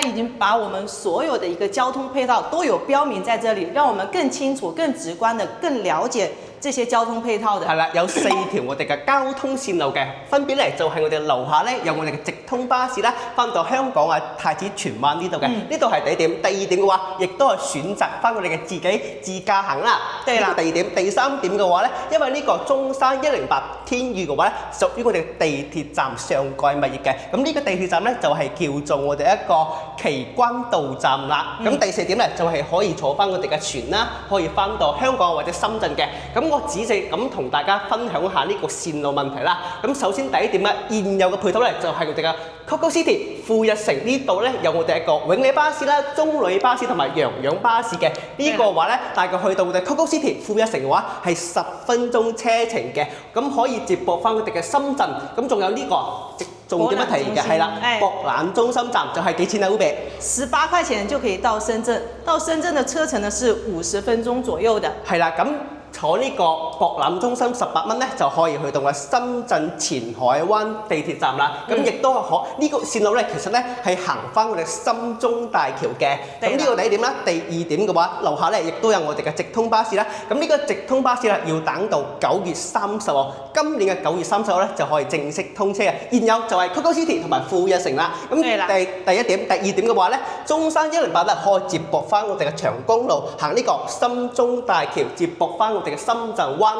已經把我們所有的一個交通配套都有標明在這裡，讓我們更清楚、更直觀的、更了解這些交通配套的。係啦，有4條我哋嘅交通線路嘅，分別咧就係我哋樓下咧有我哋嘅直通巴士啦，翻到香港啊太子荃灣呢度嘅，呢度係第一點。第二點嘅話，亦都係選擇翻我哋嘅自己自駕行啦。對啦。第二點，第三點嘅話咧，因為呢個中山108天宇嘅話咧，屬於我哋地鐵站上蓋物業嘅，咁呢個地鐵站咧就係叫做我哋一個奇關道站啦。咁第4點咧就係可以坐翻我哋嘅船啦，可以翻到香港或者深圳嘅。咁我仔細咁同大家分享下呢個線路問題啦。咁首先第一點咧，現有嘅配套咧就係我哋嘅 Coco City 富日城呢度咧有我哋一個永利巴士啦、中旅巴士同埋洋洋巴士嘅。呢個話咧，大概去到我哋 Coco City 富日城嘅話係10分鐘車程嘅，咁可以接駁翻我哋嘅深圳。咁仲有呢個重點一提嘅係啦，博覽中心站就係幾錢啊 Ubi？ 18塊錢就可以到深圳，到深圳的車程呢是50分鐘左右的。係啦，咁坐呢個博覽中心18蚊咧，就可以去到我深圳前海灣地鐵站啦。咁亦都可呢個線路咧，其實咧係行翻我哋深中大橋嘅。咁呢個第一點啦。第二點嘅話，樓下咧亦都有我哋嘅直通巴士啦。咁呢個直通巴士啦，要等到9月30號，今年嘅9月30號咧就可以正式通車嘅。現有就係 Coco City 同埋富日城啦。咁第一點、第二點嘅話咧，中山108咧可以接駁翻我哋嘅長江路，行呢個深中大橋接駁翻我哋嘅深圳灣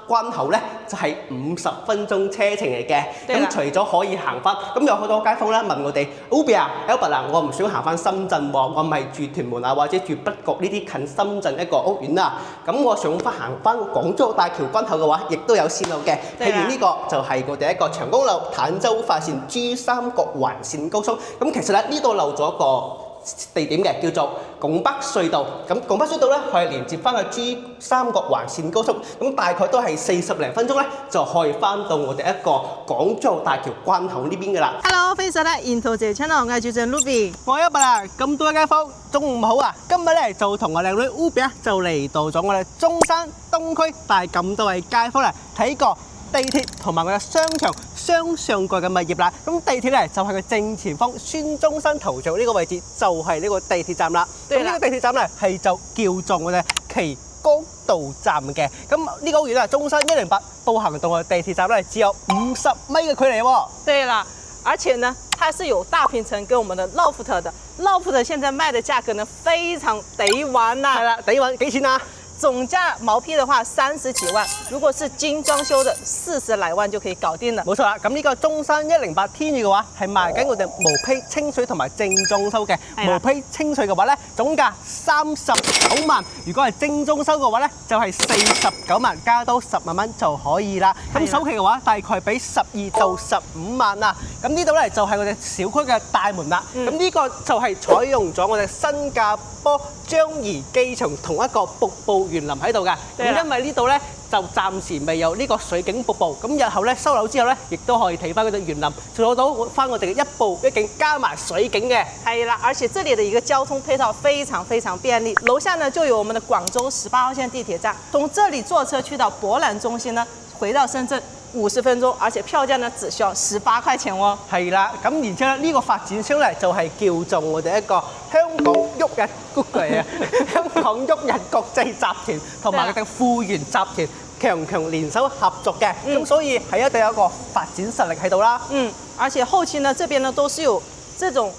關口咧，就係50分鐘車程嚟嘅。咁除咗可以行翻，咁有好多街坊咧問我哋 Ubi 啊 Albert 啊，我唔想行翻深圳喎，我唔係住屯門啊或者住北角呢啲近深圳一個屋苑啊，咁我想翻行翻港珠澳大橋關口嘅話，亦都有線路嘅。譬如呢個就係我哋一個長江路坦洲快線珠三角環線高速。咁其實咧呢度漏咗一個地點嘅，叫做拱北隧道。咁拱北隧道咧可以連接翻去珠三角環線高速，咁大概都係40零分鐘咧就可以翻到我哋一個港珠澳大橋關口呢邊嘅啦。Hello， 歡迎收睇Into the Channel， 我係主持人 Ruby， 我係100啦。咁多位街坊，中午好啊！今日咧就同我靚女 Ubi 啊，就嚟到咗我哋中山東區，帶咁多位街坊嚟睇過地鐵同埋我嘅商場雙上蓋嘅物業啦。咁地鐵咧就係佢正前方孫中山頭像呢個位置，就係呢個地鐵站啦。咁呢個地鐵站咧係就叫做我哋奇光道站嘅。咁呢個屋苑啊，中山108步行到我哋地鐵站咧只有50米嘅距離喎。對啦，而且呢，它是有大平層跟我們的 loft 的 ，loft 現在賣的價格呢非常抵玩呐。係啦，抵玩幾錢啊？總價毛坯的話30幾萬，如果是精裝修的40來萬就可以搞定了。冇錯啦，咁呢個中山108天宇嘅話係賣緊我哋毛坯清水同埋正裝修嘅。毛坯清水嘅話咧，總價39萬，如果係精裝修嘅話咧，就係49萬，加多10萬蚊就可以啦。咁首期嘅話大概俾12到15萬啦。咁呢度咧就係我哋小區嘅大門啦。咁呢個就係採用咗我哋新加坡樟宜機場同一個瀑布園林喺度㗎。咁因為呢度咧就暫時未有呢個水景瀑布，咁日後咧收樓之後咧，亦都可以睇翻嗰隻園林，做到翻我哋嘅一步一景加埋水景嘅。係啦，而且這裡的一個交通配套非常非常便利，樓下呢就有我們的廣州18號線地鐵站，從這裡坐車去到博覽中心呢，回到深圳50分鐘，而且票價呢只需要18塊錢喎。係啦，咁然之後咧呢個發展商咧就係叫做我哋一個香港旭日谷嚟啊，香港旭日國際集團同埋佢哋富源集團強聯手合作嘅，咁所以係一定有一個發展實力喺度啦。而且後期呢，這邊呢都是有這種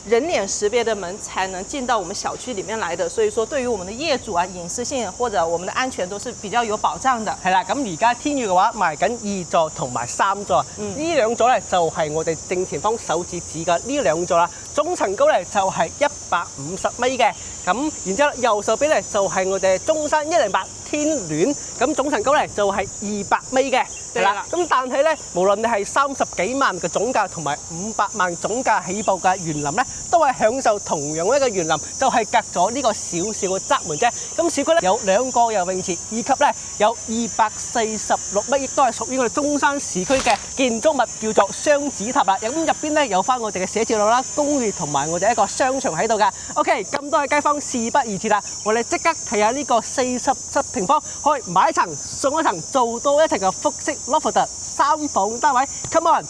人臉識別的門才能進到我們小區裡面來的，所以說對於我們的業主啊，隱私性或者我們的安全都是比較有保障的。係啦，咁而家天宇嘅話賣緊2座同埋3座，呢2座咧就係我哋正前方手指指嘅呢2座啦，總層高咧就係150米嘅。咁然之後右手邊咧就係我哋中山108天戀，咁總層高咧就係200米嘅。係啦，咁但係咧，無論你係30幾萬嘅總價同埋500萬總價起步嘅園林咧，都係享受同樣一個園林，就係隔咗呢個小小嘅側門啫。咁小區咧有2個游泳池，以及咧有246米，亦都係屬於我哋中山市區嘅建築物，叫做雙子塔啦。咁入邊咧有翻我哋嘅寫字樓啦、公寓同埋我哋一個商場喺度噶。OK， 咁多位街坊事不宜遲啦，我哋即刻睇下呢個47平方可以買一層送一層，做多一層嘅複式loft3房單位 ，come on！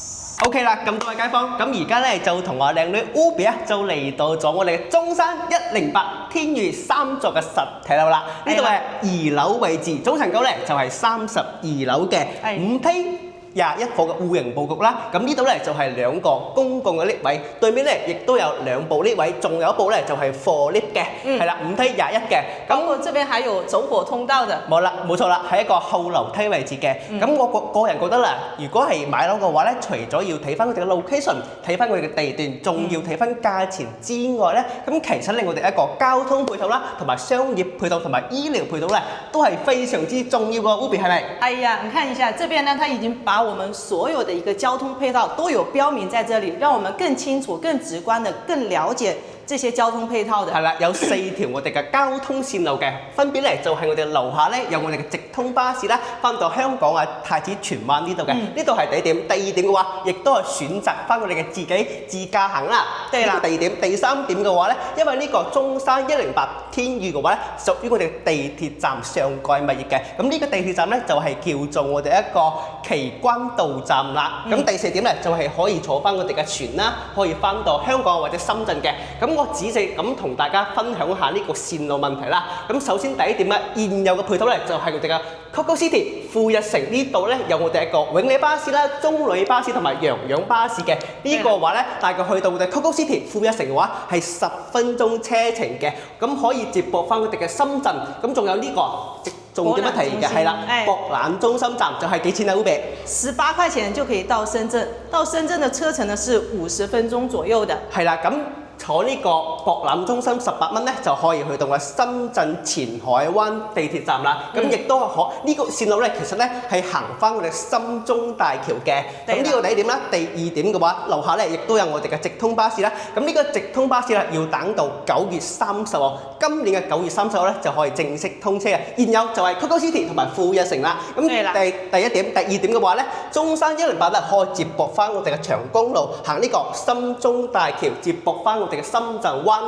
OK 啦，咁多位街坊，咁而家咧就同我靚女 Ubi 啊，就嚟到咗我哋中山108天譽3座嘅實體樓啦。呢度係2樓位置，總層高咧就係32樓嘅5梯。21個嘅戶型佈局啦，咁呢度咧就係2個公共嘅 lift 位，對面咧亦都有2部 lift 位，仲有一部咧就係貨 lift 嘅，係啦，5梯21嘅。咁我這邊還有走火通道嘅。冇錯啦，係一個後樓梯位置嘅。咁我個人覺得啦，如果係買樓嘅話咧，除咗要睇翻佢哋嘅 location， 睇翻佢哋嘅地段，仲要睇翻價錢之外咧，咁其實令我哋一個交通配套啦，同埋商業配套同埋醫療配套咧，都係非常之重要嘅。Ubi 係咪？哎呀，你看一下，這邊呢，它已經把我們所有的一個交通配套都有標明在這裡，讓我們更清楚、更直觀的、更了解這些交通配套的。係啦，有4條我哋嘅交通線路嘅，分別咧就係我哋樓下咧有我哋嘅直通巴士啦，翻到香港啊太子荃灣呢度嘅，呢度係第一點。第二點嘅話，亦都係選擇翻我哋嘅自己自駕行啦。對啦。第二點，第三點嘅話咧，因為呢個中山108天譽嘅話咧，屬於我哋地鐵站上蓋物業嘅，咁呢個地鐵站咧就係叫做我哋一個奇關道站啦。咁第4點咧就係可以坐翻我哋嘅船啦，可以翻到香港或者深圳嘅。咁我仔細咁同大家分享下呢個線路問題啦。咁首先第一點咧，現有嘅配套咧就係我哋嘅 Coco City 富日城呢度咧有我哋一個永利巴士啦、中旅巴士同埋洋洋巴士嘅。呢個話咧，大概去到我哋 Coco City 富日城嘅話係10分鐘車程嘅，咁可以接駁翻我哋嘅深圳。咁仲有呢個重點一提嘅係啦，博覽中心站就係幾錢啊？Ubi 18塊錢就可以到深圳，到深圳嘅車程呢是50分鐘左右的。係啦，咁坐呢個博覽中心18蚊咧，就可以去到我深圳前海灣地鐵站啦。咁亦都可呢個線路咧，其實咧係行翻我哋深中大橋嘅。咁呢個第一點啦。第二點嘅話，樓下咧亦都有我哋嘅直通巴士啦。咁呢個直通巴士啦，要等到9月30號，今年嘅9月30號咧就可以正式通車嘅。現有就係 Coco City 同埋富日城啦。咁第一點、第二點嘅話咧，中山108咧可以接駁翻我哋嘅長江路，行呢個深中大橋接駁翻我哋嘅深圳灣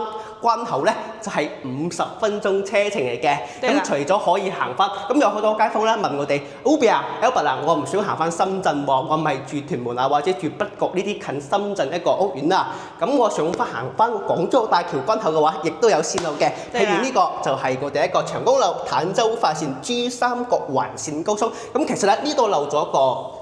關口咧，就係50分鐘車程嚟嘅。咁除咗可以行翻，咁有好多街坊咧問我哋 Ubi 啊 Albert 啊，我唔想行翻深圳喎，我唔係住屯門啊或者住北角呢啲近深圳一個屋苑啊，咁我想行翻廣州大橋關口嘅話，亦都有線路嘅。譬如呢個就係我哋一個長江路坦洲快線珠三角環線高速。咁其實咧呢度漏咗一個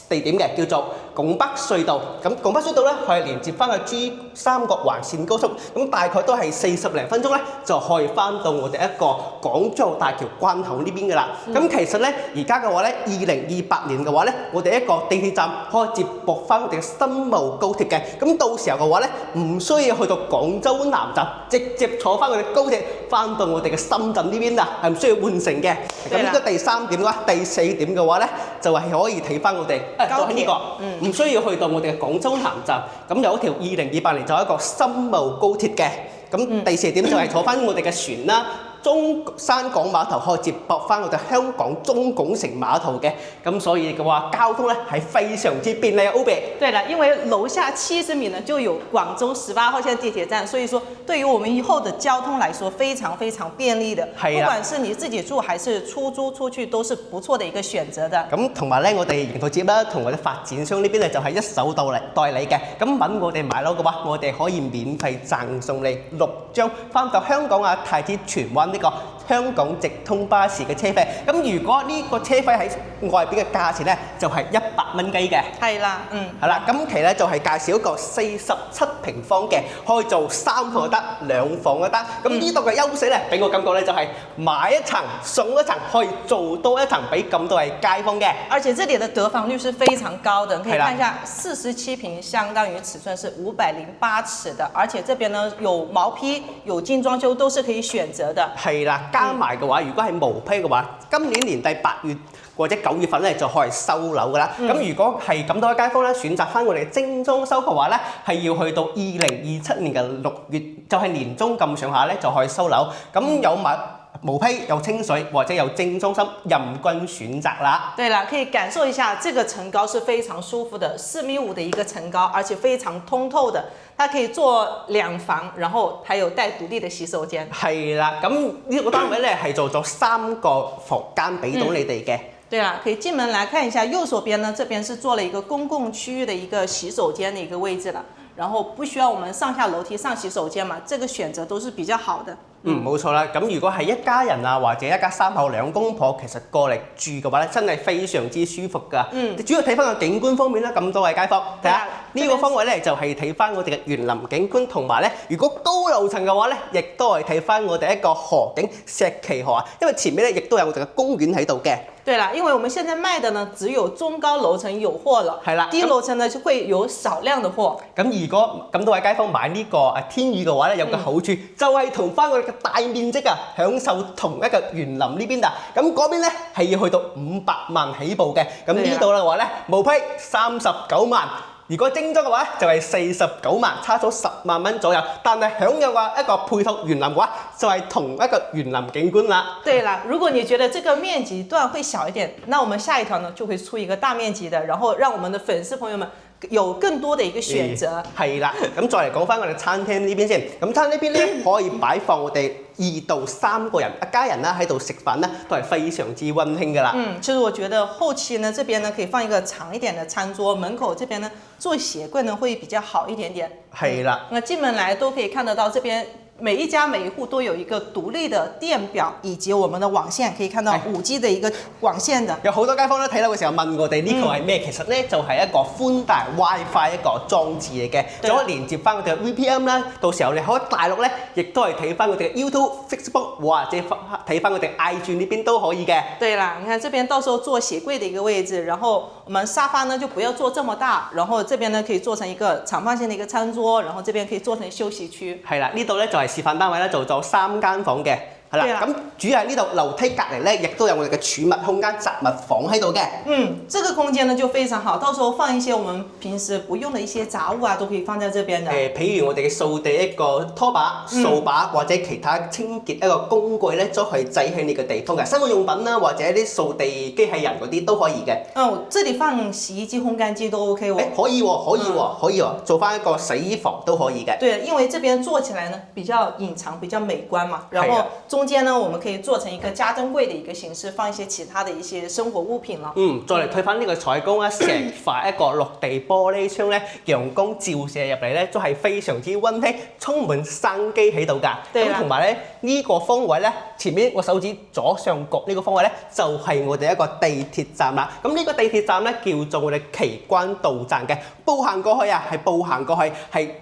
地點嘅，叫做拱北隧道。咁拱北隧道咧係連接翻去珠三角環線高速，咁大概都係40零分鐘咧就可以翻到我哋一個廣州大橋關口呢邊嘅啦。咁其實咧而家嘅話咧，2028年嘅話咧，我哋一個地鐵站可以接駁翻我哋嘅深澳高鐵嘅。咁到時候嘅話咧，唔需要去到廣州南站，直接坐翻我哋高鐵翻到我哋嘅深圳呢邊啊，係唔需要換乘嘅。咁呢個第三點嘅話，第4點嘅話咧，就係可以睇翻我哋高鐵呢個，唔需要去到我哋嘅廣州南站。咁有一條2028年就有一個深澳高鐵嘅。咁第4點就係坐翻我哋嘅船啦。中山港碼頭可以接駁翻我哋香港中港城碼頭嘅，咁所以嘅話交通咧係非常之便利啊 ，Ubi。對了，因為樓下70米呢就有廣州18號線地鐵站，所以說對於我們以後的交通來說非常非常便利的。不管是你自己住還是出租出去，都是不錯的一個選擇的。咁同埋咧，我哋營造接啦，同我哋發展商呢邊咧就係一手代理嘅。咁揾我哋買樓嘅話，我哋可以免費贈送你6張翻到香港啊太子荃灣呢個香港直通巴士嘅車費。咁如果呢個車費喺外邊嘅價錢咧，就係100蚊雞嘅。係啦，係啦。今期咧就係介紹一個47平方嘅，可以做3房就得，2房就得。咁呢度嘅優勢咧，俾我感覺咧就係買一層送一層，可以做多一層俾咁多位街坊嘅。而且這裡的得房率是非常高的，可以看一下47平，相當於尺寸是508尺的，而且這邊呢有毛坯、有精裝修都是可以選擇的。係啦。加埋嘅話，如果係毛坯嘅話，今年年底8月或者9月份咧就可以收樓噶啦。咁如果係咁多位街坊咧選擇翻我哋精裝修嘅話咧，係要去到2027年嘅6月，就係年中咁上下咧就可以收樓。咁有毛坯、有清水或者有精裝修，任君選擇啦。對啦，可以感受一下，這個層高是非常舒服的，4.5米的一個層高，而且非常通透的。它可以做2房，然後還有帶獨立的洗手間。係啦，咁呢個單位咧係做咗3個房間俾到你哋嘅。对啦，可以进门来看一下，右手边呢，这边是做了一个公共区域的一个洗手间的一个位置了，然後不需要我們上下樓梯上洗手間嘛，這個選擇都是比較好的。冇錯啦。咁如果係一家人啊，或者一家三口兩公婆，其實過嚟住嘅話咧，真係非常之舒服㗎。主要睇翻個景觀方面啦，咁多位街坊睇下呢個方位咧，就係睇翻我哋嘅園林景觀，同埋咧，如果高樓層嘅話咧，亦都係睇翻我哋一個河景石岐河啊，因為前面咧亦都有我哋嘅公園喺度嘅。對啦，因為我們現在賣的呢，只有中高樓層有貨了，係啦，低樓層呢就會有少量的貨。咁如果咁多位街坊買呢個天宇嘅話咧，有個好處就係同翻我哋嘅大面積啊，享受同一個園林呢邊啊。咁嗰邊咧係要去到500萬起步嘅，咁呢度嘅話咧，毛坯39萬。如果精裝嘅話就係49萬，差咗10萬蚊左右。但係享有嘅一個配套園林嘅話，就係同一個園林景觀啦。對啦，如果你覺得這個面積段會小一點，那我們下一條呢就會出一個大面積的，然後讓我們的粉絲朋友們有更多的一個選擇。係啦，咁再嚟講翻我哋餐廳呢邊先。咁餐廳呢邊咧可以擺放我哋2到3個人一家人啦喺度食飯咧，都係非常之溫馨㗎啦。其實我覺得後期呢，這邊呢可以放一個長一點的餐桌，門口這邊呢做鞋櫃呢會比較好一點點。係啦，那進門來都可以看得到這邊。每一家每一戶都有一個獨立的電表，以及我們的網線，可以看到5G 的一個網線的。有好多街坊咧睇到嘅時候問我哋呢個係咩？其實咧就係一個寬帶 WiFi 一個裝置嚟嘅，就可以連接翻我哋嘅 VPN 啦。到時候你喺大陸咧，亦都係睇翻我哋嘅 YouTube、Facebook 或者睇翻我哋 IG 呢邊都可以嘅。對啦，你看這邊到時候做鞋櫃的一個位置，然後我們沙發呢就不要做這麼大，然後這邊呢可以做成一個長方形的一個餐桌，然後這邊可以做成休息區。係啦，呢度咧就係示範單位咧，做咗3間房嘅。係啦，咁主要係呢度樓梯隔離咧，亦都有我哋嘅儲物空間、雜物房喺度嘅。這個空間呢就非常好，到時候放一些我們平時不用的一些雜物啊，都可以放在這邊嘅。譬如我哋嘅掃地一個拖把、掃把或者其他清潔一個工具咧，都可以擠喺呢個地方嘅。生活用品啦，或者啲掃地機器人嗰啲都可以嘅。這裡放洗衣機、烘乾機都 OK 喎。可以喎，可以喎，可以喎，做翻一個洗衣房都可以嘅。對，因為這邊做起來呢比較隱藏、比較美觀嘛，然後中間呢，我們可以做成一個家珍櫃的一個形式，放一些其他的一些生活物品咯。再嚟推翻呢個採光啊，成塊一個落地玻璃窗咧，陽光照射入嚟咧，都係非常之溫馨，充滿生機喺度㗎。咁同埋咧，呢個方位咧，前面我手指左上角呢個方位咧，就係我哋一個地鐵站啦。咁呢個地鐵站咧叫做我哋奇關道站嘅，步行過去啊，係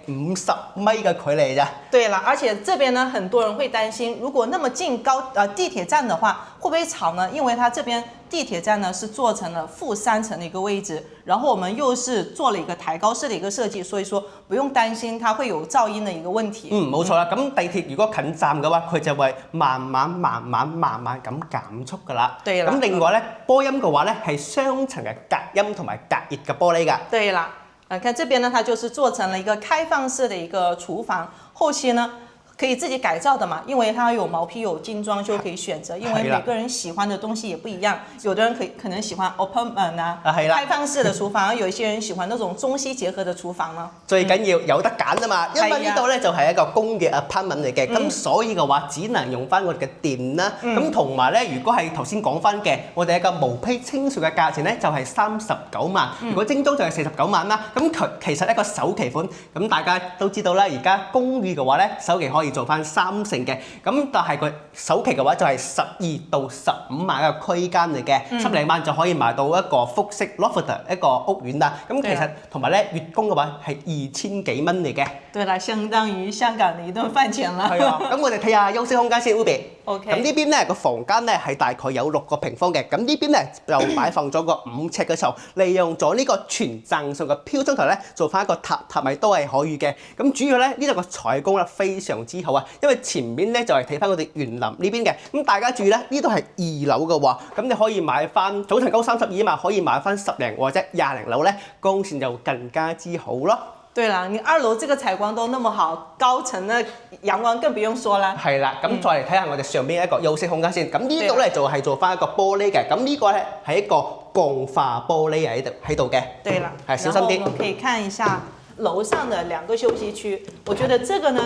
50米嘅距離咋。對啦，而且這邊呢，很多人會擔心，如果那麼近地鐵站的話，會不會吵呢？因為它這邊地鐵站呢是做成了負3層的一個位置，然後我們又是做了一個抬高式的一個設計，所以說不用擔心它會有噪音的一個問題。冇錯啦。咁地鐵如果近站嘅話，佢就會慢慢咁減速㗎啦。對啦。咁另外咧，波音嘅話咧係雙層嘅隔音同埋隔熱嘅玻璃㗎。對啦。看這邊呢，它就是做成了一個開放式的一個廚房，後期呢可以自己改造的嘛，因為它有毛坯有精裝修可以選擇，因為每個人喜歡的東西也不一樣，有的人可能喜歡 open 門啊，開放式的廚房，有一些人喜歡那種中西結合的廚房咯。最緊要有得揀啊嘛，因為呢度咧就係一個公嘅 apartment 嚟嘅，咁所以嘅話只能用翻我哋嘅電啦。咁同埋咧，如果係頭先講翻嘅，我哋一個毛坯清掃嘅價錢咧就係39萬，如果精裝就係49萬啦。咁其實一個首期款，咁大家都知道啦，而家公寓嘅話咧，首期可以做翻3成嘅，咁但係佢首期嘅話就係12到15萬一個區間嚟嘅，10零萬就可以買到一個複式 loft 一個屋苑啦。咁其實同埋咧月供嘅話係2000幾蚊嚟嘅。對啦，相當於香港嘅一頓飯錢啦。係啊，咁我哋睇下休息空間先 ，Ubi。OK。咁呢邊咧個房間咧係大概有6個平方嘅，咁呢邊咧就擺放咗個5尺嘅床，利用咗呢個全贈送嘅飄窗台咧做翻一個榻米都係可以嘅。咁主要咧呢度個採光咧非常之好啊，因為前面咧就係睇翻我哋園林呢邊嘅。咁大家注意咧，呢度係2樓嘅喎，咁你可以買翻總層高32嘛，可以買翻10零或者20零樓咧，光線就更加之好咯。對啦，你2樓這個採光都那麼好，高層嘅陽光更不用說啦。係啦，咁再嚟睇下我哋上邊一個休息空間先。咁呢度咧就係做翻一個玻璃嘅，咁呢個咧係一個鋼化玻璃喺度嘅。對啦，係小心啲。然後我們可以看一下樓上的2個休息區，我覺得這個呢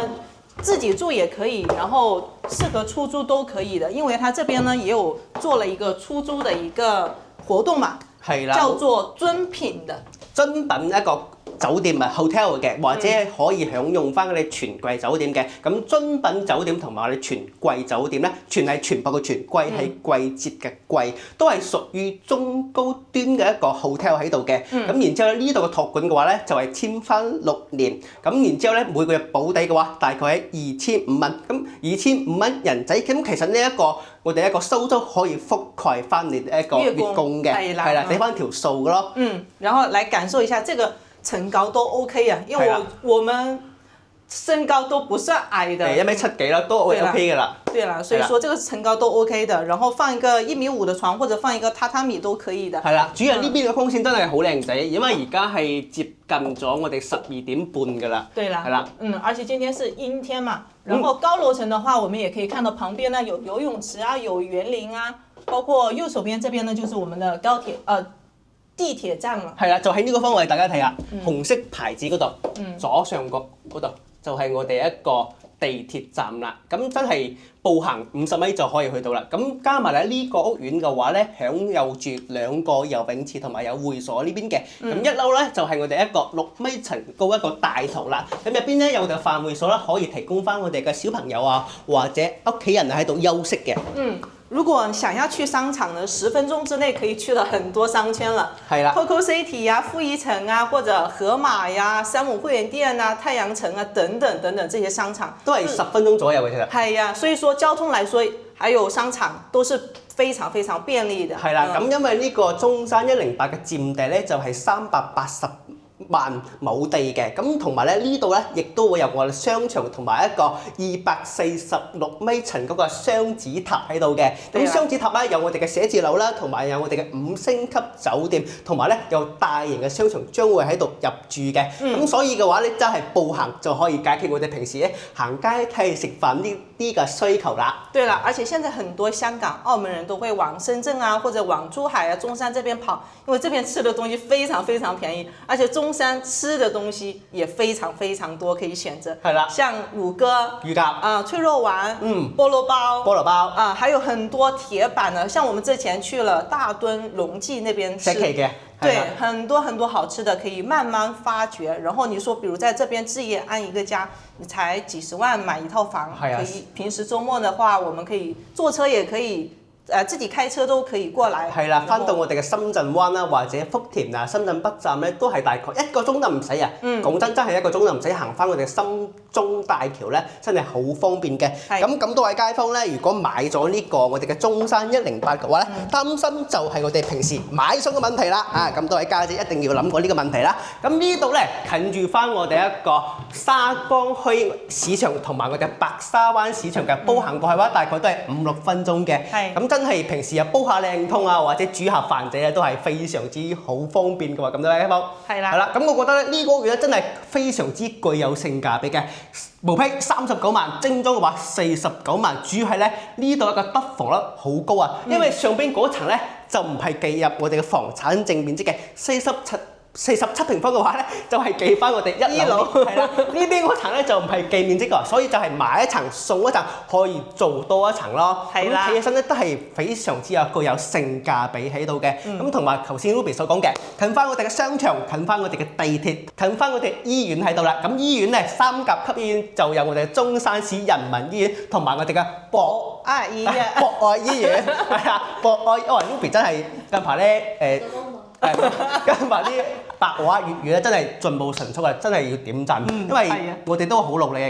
自己住也可以，然後適合出租都可以的，因為它這邊呢也有做了一個出租的一個活動嘛，係啦，叫做尊品的。尊品一個酒店啊 hotel 嘅，或者可以享用翻嗰啲全季酒店嘅。咁尊品酒店同埋我哋全季酒店咧，全係全部嘅全，季係季節嘅季，都係屬於中高端嘅一個 hotel 喺度嘅。咁然之後咧，呢度嘅託管嘅話咧，就係簽翻6年。咁然之後咧，每個月保底嘅話，大概係2500蚊。咁2500人仔，咁其實呢一個我哋一個收租可以覆蓋翻你一個月供嘅，係啦，俾翻條數嘅咯。然後來感受一下這個層高都 OK 啊，因為我們身高都不算矮的，1米7幾啦，都 OK 嘅啦。對啦，所以說這個層高都 OK 的，然後放一個1.5米的床或者放一個榻榻米都可以的。係啦，主要呢邊嘅風扇真係好靚仔，因為而家係接近咗我哋12點半㗎啦。對啦，係啦，而且今天是陰天嘛，然後高樓層的話，我們也可以看到旁邊呢有游泳池啊，有園林啊，包括右手邊這邊呢就是我們的地鐵站啦。係啦，就喺呢個方位，大家睇下，紅色牌子嗰度，左上角嗰度就係我哋一個地鐵站啦。咁真係步行50米就可以去到啦。咁加埋喺呢個屋苑嘅話咧，享有住2個游泳池同埋有會所呢邊嘅。咁一樓咧就係我哋一個6米層高一個大堂啦。咁入邊咧有個飯會所啦，可以提供翻我哋嘅小朋友啊或者屋企人喺度休息嘅。如果想要去商場呢，10分鐘之內可以去到很多商圈了。係啦 ，Coco City 呀、富怡城啊，或者盒馬呀、山姆會員店啊、太陽城啊等等等等這些商場，都係10分鐘左右嘅啫。係呀，所以說交通來說，還有商場都是非常非常便利的。係啦，咁因為呢個中山108嘅佔地咧就係380萬畝地嘅，咁同埋咧呢度咧亦都會有我哋商場同埋一個246米層嗰個雙子塔喺度嘅。咁雙子塔咧有我哋嘅寫字樓啦，同埋有我哋嘅5星級酒店，同埋咧有大型嘅商場將會喺度入駐嘅。咁所以嘅話咧，真係步行就可以解決我哋平時咧行街睇食飯呢啲嘅需求啦。對啦，而且現在很多香港、澳門人都會往深圳啊，或者往珠海啊、中山這邊跑，因為這邊吃的東西非常非常便宜，而且中山吃的東西也非常非常多可以選擇。係啦，像乳鴿、乳鴿脆肉丸、菠蘿包、還有很多鐵板的，像我們之前去了大墩龍記那邊吃。對，很多很多好吃的可以慢慢發掘。然後你說，比如在這邊置業安一個家，你才幾十萬買一套房，可以平時週末的話，我們可以坐車也可以。自己開車都可以過來。係啦，翻到我哋嘅深圳灣啦，或者福田啊、深圳北站咧，都係大概1個鐘都唔使啊。講真係1個鐘都唔使行翻我哋深中大橋咧，真係好方便嘅。咁多位街坊咧，如果買咗呢個我哋嘅中山108嘅話咧，擔心就係我哋平時買餸嘅問題啦。咁多位家姐一定要諗過呢個問題啦。咁呢度咧近住翻我哋一個沙江墟市場同埋我哋白沙灣市場嘅，步行過去嘅話大概都係5-6分鐘嘅。咁真係平時又煲下靚湯啊，或者煮下飯仔咧，都係非常之好方便嘅喎。咁多位街坊，係啦，咁我覺得咧呢個屋苑咧真係非常之具有性價比嘅，毛坯39萬，精裝嘅話49萬，主要係咧呢度一個得房率好高啊，因為上邊嗰層咧就唔係計入我哋嘅房產證面積嘅47平方嘅話咧，就係計翻我哋1樓，係啦。呢邊嗰層咧就唔係計面積㗎，所以就係買一層送一層，可以做多一層咯。係啦，睇起身咧都係非常之具有性價比喺度嘅。咁同埋頭先 Ruby 所講嘅，近翻我哋嘅商場，近翻我哋嘅地鐵，近翻我哋醫院喺度啦。咁醫院咧3甲級醫院就有我哋中山市人民醫院，同埋我哋嘅博愛醫院，係啊，博愛。Ruby 真係近排咧跟埋啲白話粵語咧，真係進步神速啊！真係要點讚，因為我哋都好努力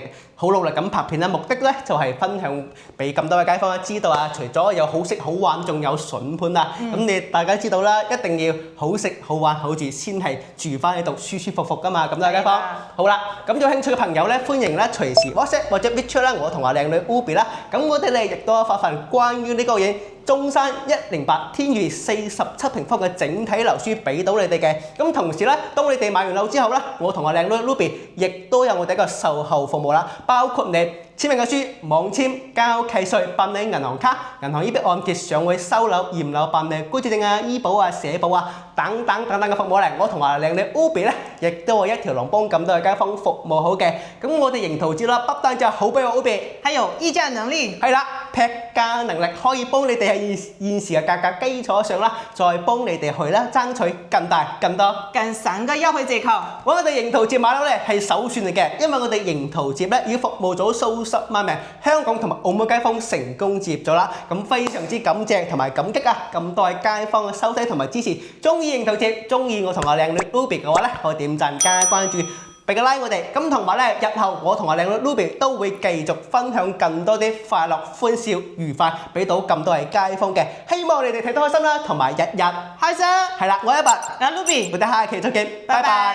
咁拍片啦。目的咧就係分享俾咁多位街坊知道啊。除咗有好食好玩，仲有筍盤啊。咁大家知道啦，一定要好食好玩好住先係住翻喺度舒舒服服噶嘛。咁多位街坊，好啦，咁有興趣嘅朋友咧，歡迎咧隨時 WhatsApp 或者 WeChat 啦，我同阿靚女 Ruby 啦。咁我哋咧亦都發份關於呢個嘢。中山108天譽47平方嘅整體樓書俾到你哋嘅，咁同時咧，當你哋買完樓之後咧，我同阿靚女 Ruby 亦都有我哋一個售後服務啦，包括你簽名嘅書、網簽、交契稅、辦理銀行卡、銀行呢筆按揭、上會收樓、驗樓、辦理居住證啊、醫保啊、社保啊等等嘅服務咧，我同阿靚女 Ruby 咧，亦都係一條龍幫咁多嘅街坊服務好嘅。咁我哋營圖之啦，不單就係好俾我 Ruby，還有議價能力。係啦。劈價能力，可以幫你哋喺現時嘅價格基礎上啦，再幫你哋去啦爭取更大、更多、更省嘅優惠折扣。我哋盈淘接馬騮咧係首選嚟嘅，因為我哋盈淘接咧已經服務咗數十萬名香港同埋澳門街坊成功接咗啦，咁非常之感謝同埋感激啊！咁多位街坊嘅收睇同埋支持，中意盈淘接，中意我同阿靚女 Ruby 嘅話咧，可以點讚加關注。俾個 like 我哋，咁同埋咧，日後我同阿靚女 Ruby 都會繼續分享更多啲快樂、歡笑、愉快，俾到咁多位街坊嘅，希望你哋睇得開心啦，同埋日日開心。係啦，我一拔，阿 Ruby，我哋下期再見，拜拜。